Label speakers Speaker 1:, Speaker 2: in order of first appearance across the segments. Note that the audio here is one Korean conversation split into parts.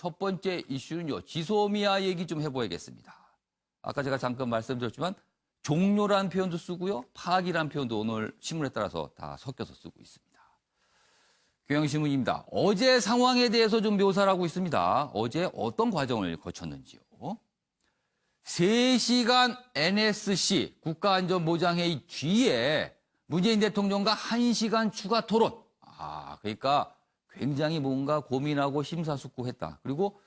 Speaker 1: 첫 번째 이슈는요. 지소미아 얘기 좀 해봐야겠습니다. 아까 제가 잠깐 말씀드렸지만 종료라는 표현도 쓰고요. 파기라는 표현도 오늘 신문에 따라서 다 섞여서 쓰고 있습니다. 경향신문입니다. 어제 상황에 대해서 좀 묘사를 하고 있습니다. 어제 어떤 과정을 거쳤는지요. 3시간 NSC 국가안전보장회의 뒤에 문재인 대통령과 1시간 추가 토론. 그러니까 굉장히 뭔가 고민하고 심사숙고했다. 그리고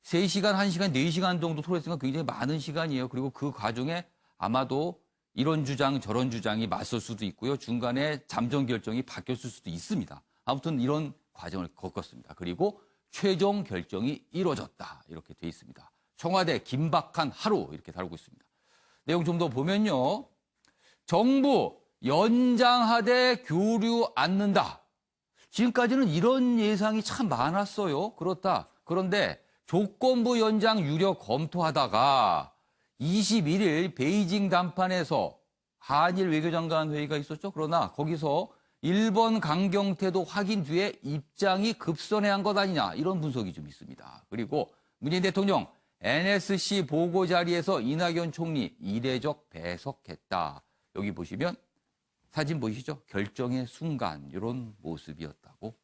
Speaker 1: 3시간, 1시간, 4시간 정도 토론했으니까 굉장히 많은 시간이에요. 그리고 그 과정에 아마도 이런 주장, 저런 주장이 맞설 수도 있고요. 중간에 잠정 결정이 바뀌었을 수도 있습니다. 아무튼 이런 과정을 겪었습니다. 그리고 최종 결정이 이루어졌다. 이렇게 돼 있습니다. 청와대 긴박한 하루 이렇게 다루고 있습니다. 내용 좀 더 보면요. 정부 연장하되 교류 않는다. 지금까지는 이런 예상이 참 많았어요. 그렇다. 그런데 조건부 연장 유력 검토하다가 21일 베이징 담판에서 한일 외교장관 회의가 있었죠. 그러나 거기서 일본 강경 태도 확인 뒤에 입장이 급선회한 것 아니냐 이런 분석이 좀 있습니다. 그리고 문재인 대통령 NSC 보고 자리에서 이낙연 총리 이례적 배석했다. 여기 보시면 사진 보이시죠? 결정의 순간 이런 모습이었다고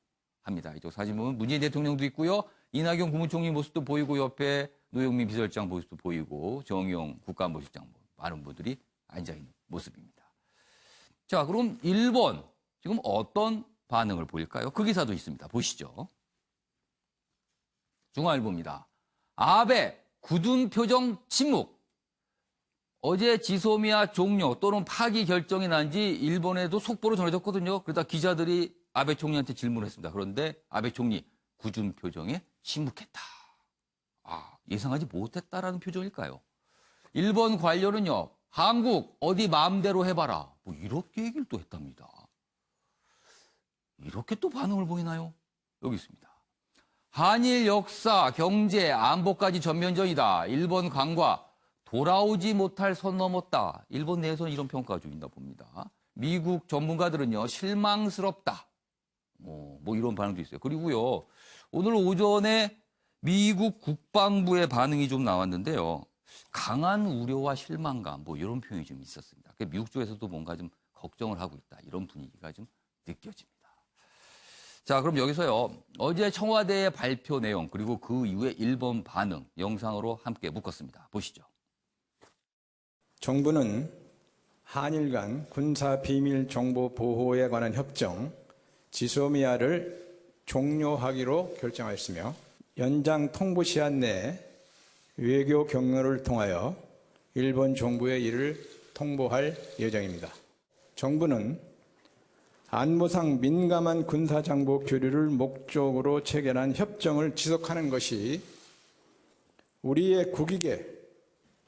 Speaker 1: 합니다. 이쪽 사진 보면 문재인 대통령도 있고요. 이낙연 국무총리 모습도 보이고 옆에 노영민 비서실장 모습도 보이고 정의용 국가안보실장 많은 분들이 앉아있는 모습입니다. 자, 그럼 일본 지금 어떤 반응을 보일까요? 그 기사도 있습니다. 보시죠. 중앙일보입니다. 아베 굳은 표정 침묵. 어제 지소미아 종료 또는 파기 결정이 난 지 일본에도 속보로 전해졌거든요. 그러다 기자들이 아베 총리한테 질문을 했습니다. 그런데 아베 총리 굳은 표정에 침묵했다. 예상하지 못했다라는 표정일까요? 일본 관료는요. 한국 어디 마음대로 해봐라. 뭐 이렇게 얘기를 또 했답니다. 이렇게 또 반응을 보이나요? 여기 있습니다. 한일 역사, 경제, 안보까지 전면전이다. 일본 강과 돌아오지 못할 선 넘었다. 일본 내에서는 이런 평가가 좀 있나 봅니다. 미국 전문가들은요. 실망스럽다. 뭐 이런 반응도 있어요. 그리고요. 오늘 오전에 미국 국방부의 반응이 좀 나왔는데요. 강한 우려와 실망감 뭐 이런 표현이 좀 있었습니다. 미국 쪽에서도 뭔가 좀 걱정을 하고 있다. 이런 분위기가 좀 느껴집니다. 자, 그럼 여기서요. 어제 청와대의 발표 내용 그리고 그 이후에 일본 반응 영상으로 함께 묶었습니다. 보시죠.
Speaker 2: 정부는 한일 간 군사 비밀 정보 보호에 관한 협정 지소미아를 종료하기로 결정하였으며 연장 통보 시한 내에 외교 경로를 통하여 일본 정부에 이를 통보할 예정입니다. 정부는 안보상 민감한 군사정보 교류를 목적으로 체결한 협정을 지속하는 것이 우리의 국익에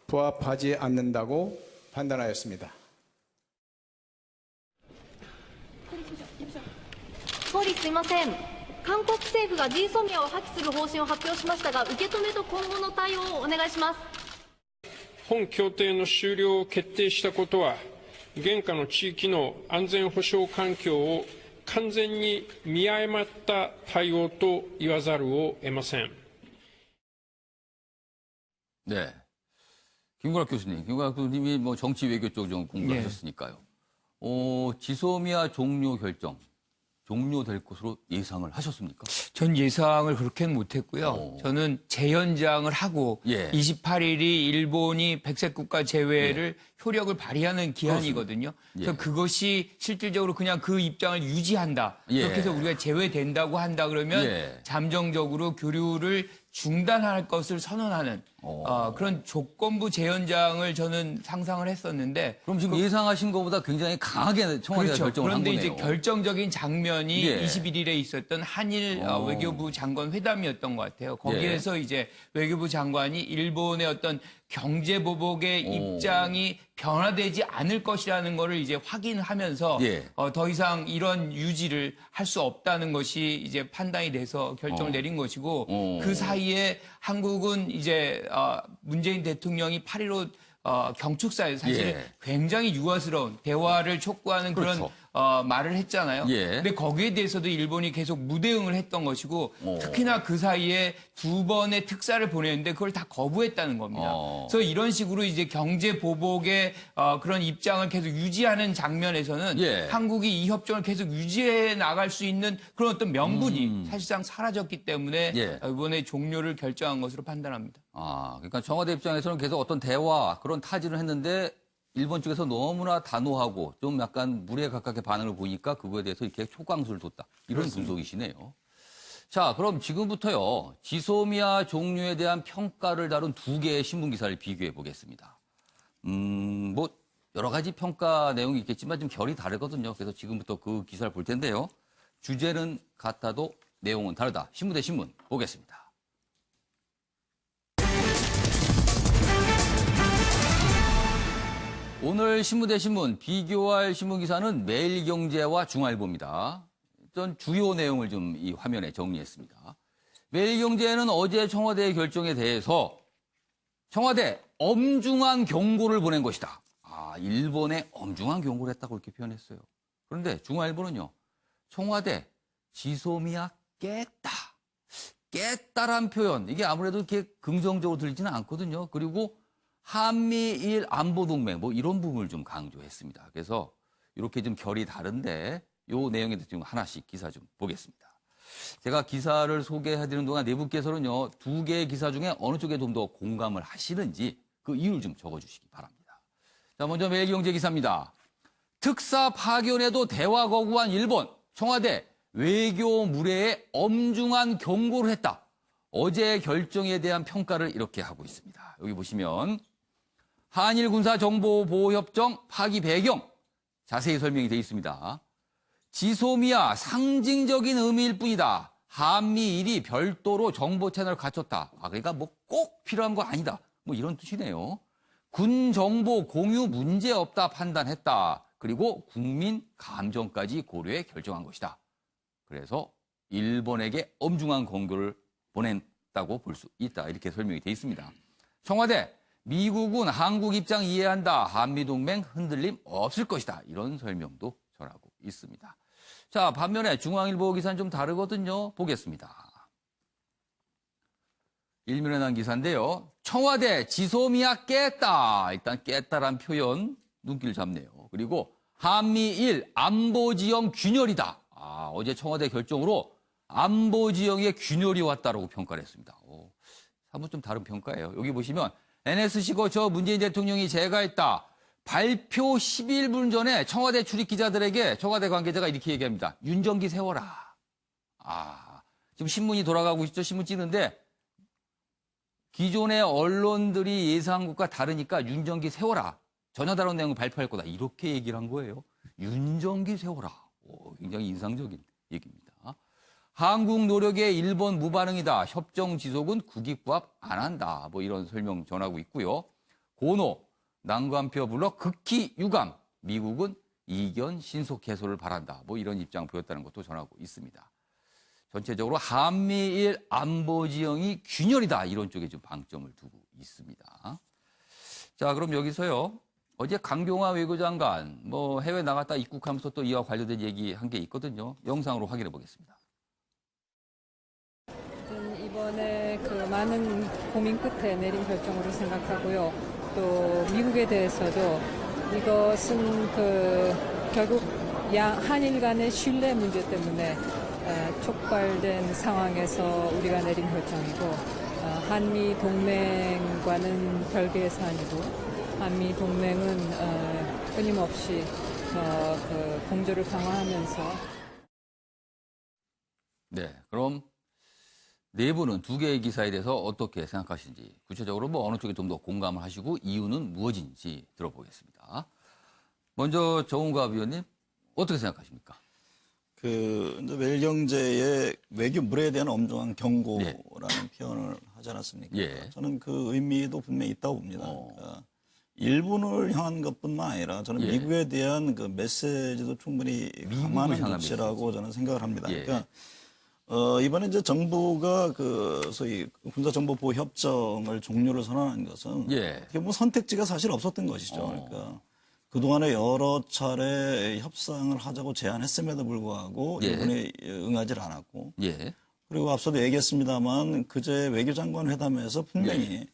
Speaker 2: 부합하지 않는다고 판단하였습니다.
Speaker 3: 総理すいません。韓国政府が GSOMIA を破棄する方針を発表しましたが、受け止めと今後の対応をお願いします。
Speaker 4: 本協定の終了を決定したことは、現下の地域の安全保障環境を完全に見誤った対応と言わざるを得ません。
Speaker 1: 네. 김구락 교수님이 뭐 정치 외교 쪽 좀 공부하셨으니까요. 지소미아 종료 결정. 종료될 것으로 예상을 하셨습니까?
Speaker 5: 전 예상을 그렇게는 못했고요. 저는 재연장을 하고 28일이 일본이 백색 국가 제외를 효력을 발휘하는 기한이거든요. 그래서 그것이 실질적으로 그냥 그 입장을 유지한다. 그렇게 해서 우리가 제외된다고 한다 그러면 잠정적으로 교류를 중단할 것을 선언하는 그런 조건부 재연장을 저는 상상을 했었는데
Speaker 1: 그럼 지금 예상하신 것보다 굉장히 강하게 청와대가
Speaker 5: 그렇죠.
Speaker 1: 결정을 한
Speaker 5: 그런데
Speaker 1: 거네요.
Speaker 5: 이제 결정적인 장면이 21일에 있었던 한일 외교부 장관 회담이었던 것 같아요. 거기에서 이제 외교부 장관이 일본의 어떤 경제 보복의 입장이 변화되지 않을 것이라는 거를 이제 확인하면서 더 이상 이런 유지를 할 수 없다는 것이 이제 판단이 돼서 결정을 내린 것이고 그 사이에 한국은 이제 문재인 대통령이 8.15 경축사에서 사실 굉장히 유아스러운 대화를 촉구하는 그런 말을 했잖아요.
Speaker 1: 예.
Speaker 5: 근데 거기에 대해서도 일본이 계속 무대응을 했던 것이고 특히나 그 사이에 2번의 특사를 보냈는데 그걸 다 거부했다는 겁니다. 그래서 이런 식으로 이제 경제 보복의 그런 입장을 계속 유지하는 장면에서는
Speaker 1: 예.
Speaker 5: 한국이 이 협정을 계속 유지해 나갈 수 있는 그런 어떤 명분이 사실상 사라졌기 때문에
Speaker 1: 예.
Speaker 5: 이번에 종료를 결정한 것으로 판단합니다.
Speaker 1: 그러니까 청와대 입장에서는 계속 어떤 대화 그런 타진을 했는데 일본 쪽에서 너무나 단호하고 좀 약간 물에 가깝게 반응을 보이니까 그거에 대해서 이렇게 초강수를 뒀다. 이런 분석이시네요. 자, 그럼 지금부터요. 지소미아 종료에 대한 평가를 다룬 2개의 신문 기사를 비교해 보겠습니다. 뭐 여러 가지 평가 내용이 있겠지만 좀 결이 다르거든요. 그래서 지금부터 그 기사를 볼 텐데요. 주제는 같아도 내용은 다르다. 신문 대 신문 보겠습니다. 오늘 신문 대 신문 비교할 신문 기사는 매일경제와 중앙일보입니다. 일단 주요 내용을 좀 이 화면에 정리했습니다. 매일경제는 어제 청와대의 결정에 대해서 청와대 엄중한 경고를 보낸 것이다. 일본에 엄중한 경고를 했다고 이렇게 표현했어요. 그런데 중앙일보는요. 청와대 지소미아 깼다. 깼다란 표현. 이게 아무래도 이렇게 긍정적으로 들리지는 않거든요. 그리고 한미일 안보동맹 뭐 이런 부분을 좀 강조했습니다. 그래서 이렇게 좀 결이 다른데 이 내용에 대해서 좀 하나씩 기사 좀 보겠습니다. 제가 기사를 소개해드리는 동안 네 분께서는요. 2개의 기사 중에 어느 쪽에 좀 더 공감을 하시는지 그 이유를 좀 적어주시기 바랍니다. 자, 먼저 매일경제 기사입니다. 특사 파견에도 대화 거부한 일본, 청와대 외교 무례에 엄중한 경고를 했다. 어제 결정에 대한 평가를 이렇게 하고 있습니다. 여기 보시면 한일 군사 정보 보호 협정 파기 배경 자세히 설명이 되어 있습니다. 지소미아 상징적인 의미일 뿐이다. 한미일이 별도로 정보 채널을 갖췄다. 그러니까 뭐 꼭 필요한 거 아니다. 뭐 이런 뜻이네요. 군 정보 공유 문제 없다 판단했다. 그리고 국민 감정까지 고려해 결정한 것이다. 그래서 일본에게 엄중한 경고를 보냈다고 볼 수 있다. 이렇게 설명이 되어 있습니다. 청와대, 미국은 한국 입장 이해한다. 한미동맹 흔들림 없을 것이다. 이런 설명도 전하고 있습니다. 자, 반면에 중앙일보 기사는 좀 다르거든요. 보겠습니다. 일면에 난 기사인데요. 청와대 지소미아 깼다. 일단 깼다란 표현 눈길 잡네요. 그리고 한미일 안보지형 균열이다. 어제 청와대 결정으로 안보지형에 균열이 왔다라고 평가를 했습니다. 사뭇 좀 다른 평가예요. 여기 보시면 NSC 거쳐 문재인 대통령이 제가했다. 발표 11분 전에 청와대 출입 기자들에게 청와대 관계자가 이렇게 얘기합니다. 윤정기 세워라. 지금 신문이 돌아가고 있죠. 신문 찍는데 기존의 언론들이 예상한 것과 다르니까 윤정기 세워라. 전혀 다른 내용을 발표할 거다. 이렇게 얘기를 한 거예요. 윤정기 세워라. 굉장히 인상적인 얘기입니다. 한국 노력에 일본 무반응이다. 협정 지속은 국익부합 안 한다. 뭐 이런 설명 전하고 있고요. 고노, 난관표 불러 극히 유감. 미국은 이견 신속 해소를 바란다. 뭐 이런 입장 보였다는 것도 전하고 있습니다. 전체적으로 한미일 안보지형이 균열이다. 이런 쪽에 좀 방점을 두고 있습니다. 자, 그럼 여기서요. 어제 강경화 외교장관 뭐 해외 나갔다 입국하면서 또 이와 관련된 얘기 한 게 있거든요. 영상으로 확인해 보겠습니다.
Speaker 6: 이번에 그 많은 고민 끝에 내린 결정으로 생각하고요. 또 미국에 대해서도 이것은 결국 한일 간의 신뢰 문제 때문에 촉발된 상황에서 우리가 내린 결정이고 한미 동맹과는 별개의 사안이고 한미 동맹은 끊임없이 공조를 강화하면서
Speaker 1: 네, 그럼 네 분은 2개의 기사에 대해서 어떻게 생각하시는지 구체적으로 뭐 어느 쪽에 좀 더 공감을 하시고 이유는 무엇인지 들어보겠습니다. 먼저 정은갑 위원님 어떻게 생각하십니까?
Speaker 7: 이제 매일경제의 외교 무례에 대한 엄중한 경고라는 표현을 하지 않았습니까?
Speaker 1: 예.
Speaker 7: 저는 그 의미도 분명히 있다고 봅니다. 그러니까 일본을 향한 것뿐만 아니라 저는 미국에 대한 그 메시지도 충분히 감안한 조치라고 저는 생각을 합니다. 그러니까 이번에 이제 정부가 소위 군사정보보호 협정을 종료를 선언한 것은 어떻게 보면 선택지가 사실 없었던 것이죠. 그러니까 그동안에 여러 차례 협상을 하자고 제안했음에도 불구하고
Speaker 1: 예.
Speaker 7: 일본이 응하지 않았고
Speaker 1: 예.
Speaker 7: 그리고 앞서도 얘기했습니다만 그제 외교장관 회담에서 분명히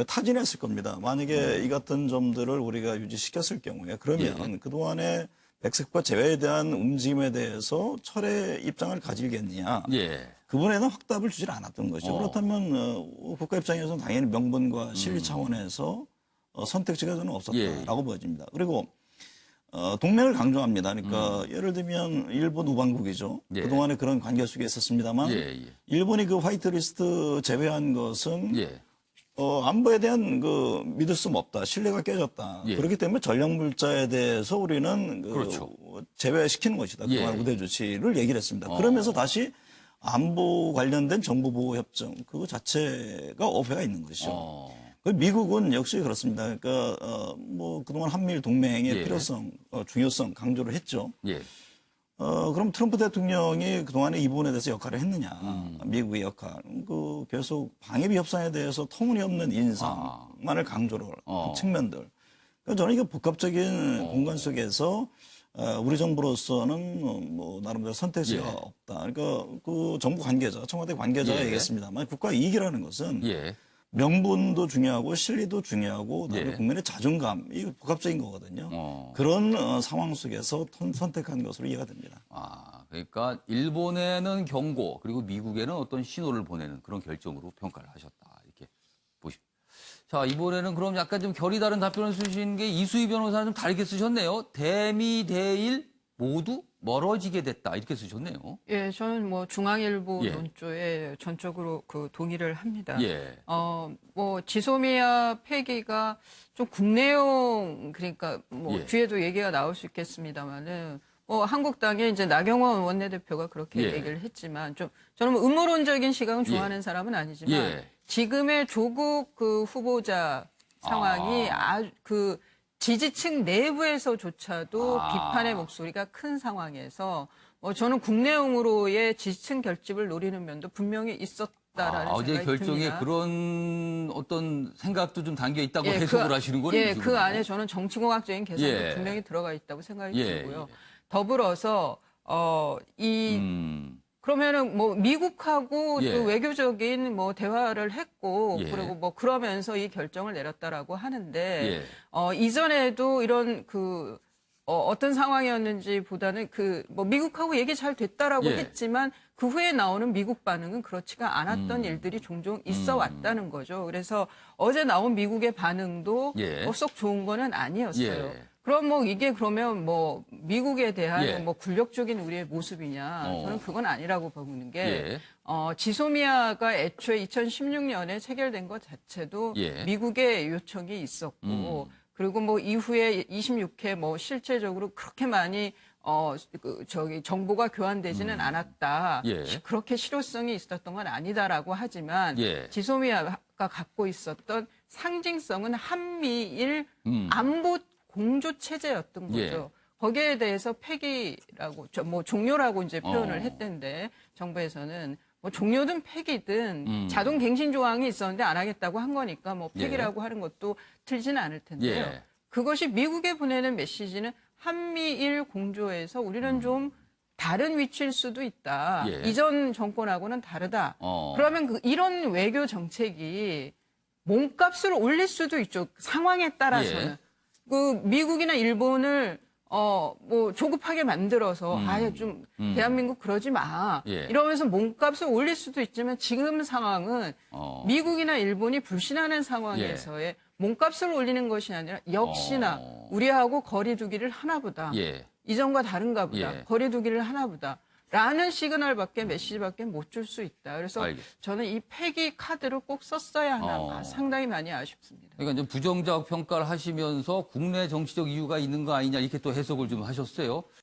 Speaker 7: 타진했을 겁니다. 만약에 이 같은 점들을 우리가 유지시켰을 경우에 그러면 그동안에 백색과 제외에 대한 움직임에 대해서 철의 입장을 가지겠느냐.
Speaker 1: 예.
Speaker 7: 그 부분에는 확답을 주질 않았던 것이죠. 그렇다면 국가 입장에서는 당연히 명분과 실리 차원에서 선택지가 저는 없었다라고 보여집니다. 그리고 동맹을 강조합니다. 그러니까 예를 들면 일본 우방국이죠.
Speaker 1: 예.
Speaker 7: 그동안에 그런 관계 속에 있었습니다만
Speaker 1: 예, 예.
Speaker 7: 일본이 그 화이트리스트 제외한 것은
Speaker 1: 예.
Speaker 7: 안보에 대한 그 믿을 수 없다. 신뢰가 깨졌다.
Speaker 1: 예.
Speaker 7: 그렇기 때문에 전력물자에 대해서 우리는
Speaker 1: 그렇죠.
Speaker 7: 제외시키는 것이다.
Speaker 1: 예.
Speaker 7: 그동안 우대 조치를 얘기를 했습니다. 그러면서 다시 안보 관련된 정보보호협정 그거 자체가 어폐가 있는 것이죠. 미국은 역시 그렇습니다. 그러니까 뭐 그동안 한미일 동맹의
Speaker 1: 예.
Speaker 7: 필요성, 중요성 강조를 했죠.
Speaker 1: 예.
Speaker 7: 그럼 트럼프 대통령이 그동안에 이 부분에 대해서 역할을 했느냐. 미국의 역할. 계속 방위비 협상에 대해서 터무니없는 인상만을 강조를 한 측면들. 그러니까 저는 이게 복합적인 공간 속에서 우리 정부로서는 뭐 나름대로 선택지가
Speaker 1: 예.
Speaker 7: 없다. 그러니까 그 정부 관계자, 청와대 관계자가
Speaker 1: 예.
Speaker 7: 얘기했습니다만 국가 이익이라는 것은
Speaker 1: 예.
Speaker 7: 명분도 중요하고 실리도 중요하고 그다음에
Speaker 1: 예.
Speaker 7: 국민의 자존감 이거 복합적인 거거든요. 그런 상황 속에서 선택한 것으로 이해가 됩니다.
Speaker 1: 그러니까 일본에는 경고 그리고 미국에는 어떤 신호를 보내는 그런 결정으로 평가를 하셨다. 이렇게 보십시오. 자, 이번에는 그럼 약간 좀 결이 다른 답변을 쓰신 게 이수희 변호사는 좀 다르게 쓰셨네요. 대미 대일 모두 멀어지게 됐다. 이렇게 쓰셨네요.
Speaker 6: 예, 저는 뭐 중앙일보
Speaker 1: 예.
Speaker 6: 논조에 전적으로 그 동의를 합니다.
Speaker 1: 예.
Speaker 6: 뭐 지소미아 폐기가 좀 국내용 그러니까 뭐
Speaker 1: 예.
Speaker 6: 뒤에도 얘기가 나올 수 있겠습니다만은 뭐 한국당의 이제 나경원 원내대표가 그렇게
Speaker 1: 예.
Speaker 6: 얘기를 했지만 좀 저는 뭐 음모론적인 시각을 좋아하는 사람은 아니지만
Speaker 1: 예.
Speaker 6: 지금의 조국 그 후보자 상황이 그 지지층 내부에서조차도 비판의 목소리가 큰 상황에서 저는 국내용으로의 지지층 결집을 노리는 면도 분명히 있었다라는
Speaker 1: 어제
Speaker 6: 생각이
Speaker 1: 결정에
Speaker 6: 듭니다.
Speaker 1: 그런 어떤 생각도 좀 담겨 있다고
Speaker 6: 예,
Speaker 1: 해석을 하시는 거예요?
Speaker 6: 예, 그 안에 저는 정치공학적인 계산도
Speaker 1: 예.
Speaker 6: 분명히 들어가 있다고 생각이
Speaker 1: 예,
Speaker 6: 들고요.
Speaker 1: 예.
Speaker 6: 더불어서 그러면은 뭐 미국하고
Speaker 1: 예.
Speaker 6: 또 외교적인 뭐 대화를 했고
Speaker 1: 예.
Speaker 6: 그리고 뭐 그러면서 이 결정을 내렸다라고 하는데
Speaker 1: 예.
Speaker 6: 이전에도 이런 어떤 상황이었는지 보다는 뭐 미국하고 얘기 잘 됐다라고
Speaker 1: 예.
Speaker 6: 했지만 그 후에 나오는 미국 반응은 그렇지가 않았던 일들이 종종 있어 왔다는 거죠. 그래서 어제 나온 미국의 반응도
Speaker 1: 예.
Speaker 6: 뭐 썩 좋은 거는 아니었어요.
Speaker 1: 예.
Speaker 6: 그럼 뭐 이게 그러면 뭐 미국에 대한
Speaker 1: 예.
Speaker 6: 뭐 굴욕적인 우리의 모습이냐? 저는 그건 아니라고 보는 게
Speaker 1: 예.
Speaker 6: 지소미아가 애초에 2016년에 체결된 것 자체도
Speaker 1: 예.
Speaker 6: 미국의 요청이 있었고 그리고 뭐 이후에 26회 뭐 실제적으로 그렇게 많이 정보가 교환되지는 않았다.
Speaker 1: 예.
Speaker 6: 그렇게 실효성이 있었던 건 아니다라고 하지만
Speaker 1: 예.
Speaker 6: 지소미아가 갖고 있었던 상징성은 한미일 안보 공조 체제였던 거죠.
Speaker 1: 예.
Speaker 6: 거기에 대해서 폐기라고 뭐 종료라고 이제 표현을 했던데 정부에서는 뭐 종료든 폐기든 자동 갱신 조항이 있었는데 안 하겠다고 한 거니까 뭐 폐기라고 하는 것도 틀지는 않을 텐데요.
Speaker 1: 예.
Speaker 6: 그것이 미국에 보내는 메시지는 한미일 공조에서 우리는 좀 다른 위치일 수도 있다.
Speaker 1: 예.
Speaker 6: 이전 정권하고는 다르다. 그러면 이런 외교 정책이 몸값을 올릴 수도 있죠. 상황에 따라서는.
Speaker 1: 예.
Speaker 6: 그 미국이나 일본을 뭐 조급하게 만들어서 아예 좀 대한민국 그러지 마.
Speaker 1: 예.
Speaker 6: 이러면서 몸값을 올릴 수도 있지만 지금 상황은 미국이나 일본이 불신하는 상황에서의 몸값을 올리는 것이 아니라 역시나 우리하고 거리 두기를 하나보다.
Speaker 1: 예.
Speaker 6: 이전과 다른가 보다.
Speaker 1: 예.
Speaker 6: 거리 두기를 하나보다. 라는 시그널밖에 메시지밖에 못 줄 수 있다. 그래서
Speaker 1: 알겠습니다.
Speaker 6: 저는 이 폐기 카드를 꼭 썼어야 하나 상당히 많이 아쉽습니다.
Speaker 1: 그러니까 이제 부정적 평가를 하시면서 국내 정치적 이유가 있는 거 아니냐 이렇게 또 해석을 좀 하셨어요.